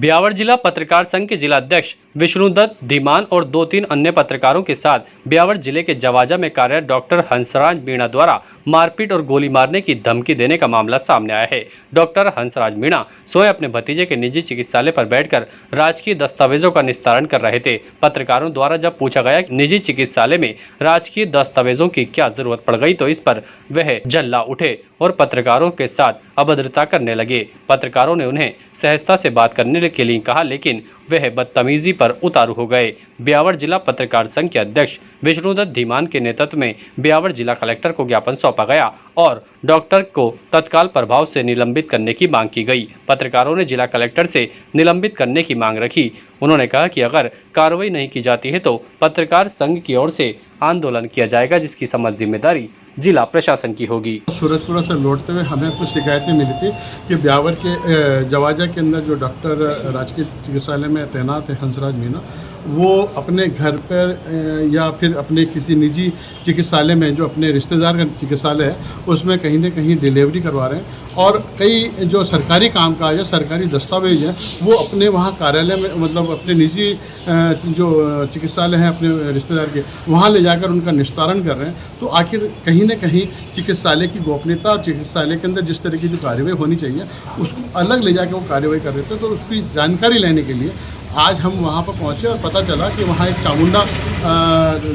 ब्यावर जिला पत्रकार संघ के जिला अध्यक्ष विष्णुदत्त धीमान और 2-3 अन्य पत्रकारों के साथ ब्यावर जिले के जवाजा में कार्यरत डॉक्टर हंसराज मीणा द्वारा मारपीट और गोली मारने की धमकी देने का मामला सामने आया है। डॉक्टर हंसराज मीणा स्वयं अपने भतीजे के निजी चिकित्सालय पर बैठकर राजकीय दस्तावेजों का निस्तारण कर रहे थे। पत्रकारों द्वारा जब पूछा गया कि निजी चिकित्सालय में राजकीय दस्तावेजों की क्या जरूरत पड़ गई, तो इस पर वह जल्ला उठे और पत्रकारों के साथ अभद्रता करने लगे। पत्रकारों ने उन्हें सहजता से बात करने के लिए कहा, लेकिन वह बदतमीजी पर उतारू हो गए। ब्यावर जिला पत्रकार संघ के अध्यक्ष विष्णुदत्त धीमान के नेतृत्व में ब्यावर जिला कलेक्टर को ज्ञापन सौंपा गया और डॉक्टर को तत्काल प्रभाव से निलंबित करने की मांग की गई। पत्रकारों ने जिला कलेक्टर से निलंबित करने की मांग रखी। उन्होंने कहा कि अगर कार्रवाई नहीं की जाती है तो पत्रकार संघ की ओर से आंदोलन किया जाएगा, जिसकी समझ जिम्मेदारी जिला प्रशासन की होगी। सूरजपुरा से लौटते हुए हमें कुछ शिकायतें मिली थी कि ब्यावर के जवाजा के अंदर जो डॉक्टर राजकीय चिकित्सालय में तैनात है हंसराज मीणा, वो अपने घर पर या फिर अपने किसी निजी चिकित्सालय में, जो अपने रिश्तेदार का चिकित्सालय है, उसमें कहीं ना कहीं डिलीवरी करवा रहे हैं और कई जो सरकारी कामकाज है, सरकारी दस्तावेज है, वो अपने वहाँ कार्यालय में, मतलब अपने निजी जो चिकित्सालय हैं अपने रिश्तेदार के, वहाँ ले जाकर उनका निस्तारण कर रहे हैं। तो आखिर कहीं ना कहीं चिकित्सालय की गोपनीयता और चिकित्सालय के अंदर जिस तरह की जो कार्यवाही होनी चाहिए उसको अलग ले जाकर वो कार्यवाही कर रहे थे। तो उसकी जानकारी लेने के लिए आज हम वहाँ पर पहुँचे और पता चला कि वहाँ एक चामुंडा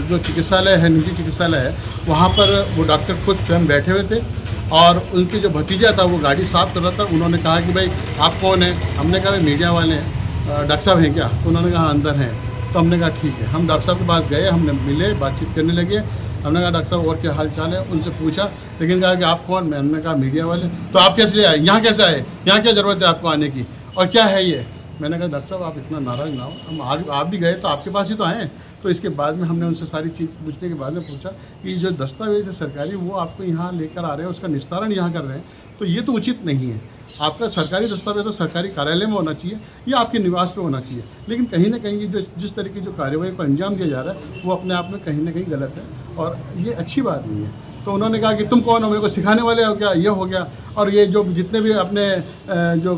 जो चिकित्सालय है, निजी चिकित्सालय है, वहाँ पर वो डॉक्टर खुद स्वयं बैठे हुए थे और उनके जो भतीजा था वो गाड़ी साफ कर रहा था। उन्होंने कहा कि भाई आप कौन हैं? हमने कहा भाई मीडिया वाले हैं, डॉक्टर साहब हैं क्या? तो उन्होंने कहा अंदर हैं। तो हमने कहा ठीक है। हम डॉक्टर साहब के पास गए, हमने मिले, बातचीत करने लगे। हमने कहा डॉक्टर साहब और क्या हाल चाल है, उनसे पूछा, लेकिन कहा कि आप कौन? मैंने कहा मीडिया वाले। तो आप कैसे आए यहाँ? कैसे आए यहाँ? क्या ज़रूरत है आपको आने की और क्या है ये? मैंने कहा डॉक्टर साहब आप इतना नाराज़ ना हो, हम आप भी गए तो आपके पास ही तो आए। तो इसके बाद में हमने उनसे सारी चीज़ पूछने के बाद में पूछा कि जो दस्तावेज है सरकारी, वो आपको यहाँ लेकर आ रहे हैं, उसका निस्तारण यहाँ कर रहे हैं, तो ये तो उचित नहीं है। आपका सरकारी दस्तावेज तो सरकारी कार्यालय में होना चाहिए या आपके निवास पे होना चाहिए। लेकिन कहीं ना कहीं ये जो जिस तरह की जो कार्यवाही को अंजाम दिया जा रहा है वो अपने आप में कहीं ना कहीं गलत है और ये अच्छी बात नहीं है। तो उन्होंने कहा कि तुम कौन हो, मेरे को सिखाने वाले हो क्या? ये हो गया। और ये जो जितने भी अपने जो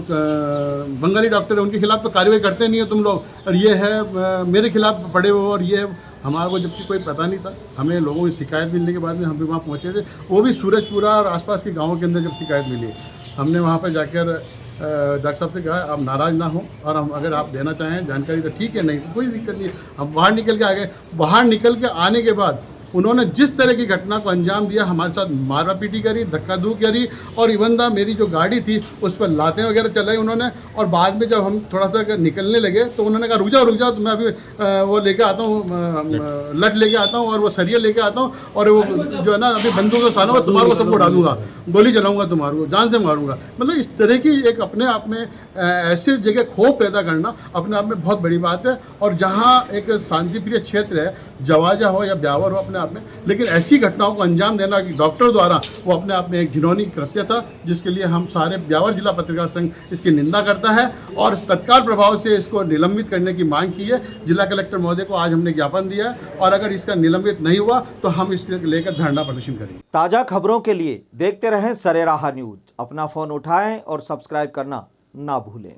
बंगाली डॉक्टर हैं उनके खिलाफ तो कार्रवाई करते नहीं हो तुम लोग, और ये है मेरे खिलाफ पड़े हुए, और ये हमारे को जबकि कोई पता नहीं था। हमें लोगों की शिकायत मिलने के बाद में हम भी वहाँ पहुँचे थे, वो भी सूरजपुरा और आसपास के गाँवों के अंदर जब शिकायत मिली, हमने वहाँ पर जाकर डॉक्टर साहब से कहा आप नाराज़ ना हो और हम अगर आप देना चाहें जानकारी तो ठीक है, नहीं तो कोई दिक्कत नहीं है। हम बाहर निकल के आ गए। बाहर निकल के आने के बाद उन्होंने जिस तरह की घटना को अंजाम दिया, हमारे साथ मारा पीटी करी, धक्का धूक करी और इवन दा मेरी जो गाड़ी थी उस पर लातें वगैरह चलाई उन्होंने। और बाद में जब हम थोड़ा सा निकलने लगे तो उन्होंने कहा रुक जाओ, तो मैं अभी वो लेके आता हूँ, लट लेके आता हूँ और वो सरिया लेके आता हूँ और वो जो है ना अभी बंदूक से सानूंगा, तुम्हारे को सबको उड़ा दूंगा, गोली चलाऊंगा, तुम्हारे को जान से मारूंगा। मतलब इस तरह की एक अपने आप में ऐसे जगह खौफ पैदा करना अपने आप में बहुत बड़ी बात है। और जहाँ एक शांतिप्रिय क्षेत्र है, जवाजा हो या ब्यावर हो अपने आप में, लेकिन ऐसी घटनाओं को अंजाम देना कि डॉक्टर द्वारा, वो अपने आप में एक घिनौनी कृत्य था, जिसके लिए हम सारे ब्यावर जिला पत्रकार संघ इसकी निंदा करता है और तत्काल प्रभाव से इसको निलंबित करने की मांग की है। जिला कलेक्टर महोदय को आज हमने ज्ञापन दिया है और अगर इसका निलंबित नहीं हुआ तो हम इसके लेकर धरना प्रदर्शन करेंगे। ताज़ा खबरों के लिए देखते रहें सरेराह न्यूज। अपना फ़ोन उठाएं और सब्सक्राइब करना ना भूलें।